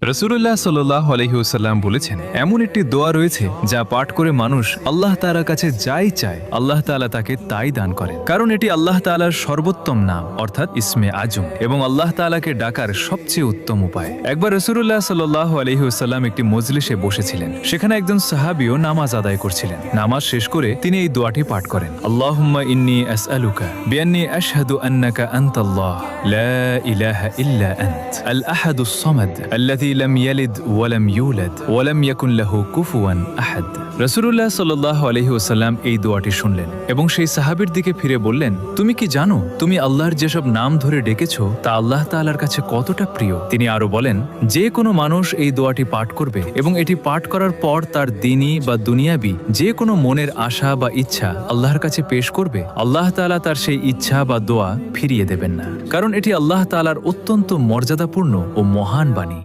রাসূলুল্লাহ সাল্লাল্লাহু আলাইহি ওয়াসাল্লাম বলেছেন, এমন একটি দোয়া রয়েছে যা পাঠ করে মানুষ আল্লাহ তাআলার কাছে যাই চায় আল্লাহ তাআলা তাকে তাই দান করেন। কারণ এটি আল্লাহ তাআলার সর্বোত্তম নাম অর্থাৎ ইসমে আজম এবং আল্লাহ তাআলাকে ডাকার সবচেয়ে উত্তম উপায়। একবার রাসূলুল্লাহ সাল্লাল্লাহু আলাইহি ওয়াসাল্লাম একটি মজলিসে বসেছিলেন। সেখানে একজন সাহাবীও নামাজ আদায় করছিলেন। নামাজ শেষ করে তিনি এই দোয়াটি পাঠ করেন, আল্লাহুম্মা ইন্নী আসআলুকা বিআন্নী আশহাদু আন্নাকা আনতাল্লাহ লা ইলাহা ইল্লা আনত আল আহাদুস সামাদ আল্লাযী লাম ইয়ালিদ ওয়া লাম ইউলাদ ওয়া লাম ইয়াকুন লাহু কুফুয়ান আহাদ। রাসূলুল্লাহ সাল্লাল্লাহু আলাইহি ওয়াসাল্লাম এই দোয়াটি শুনলেন এবং সেই সাহাবীর দিকে ফিরে বললেন, তুমি কি জানো তুমি আল্লাহর যেসব নাম ধরে ডেকেছো তা আল্লাহ তাআলার কাছে কতটা প্রিয়? তিনি আরো বলেন, যে কোনো মানুষ এই দোয়াটি পাঠ করবে এবং এটি পাঠ করার পর তার দ্বীনি বা দুনিয়াবি যে কোনো মনের আশা বা ইচ্ছা আল্লাহর কাছে পেশ করবে, আল্লাহ তাআলা তার সেই ইচ্ছা বা দোয়া ফিরিয়ে দেবেন না। কারণ এটি আল্লাহ তাআলার অত্যন্ত মর্যাদাপূর্ণ ও মহান বাণী।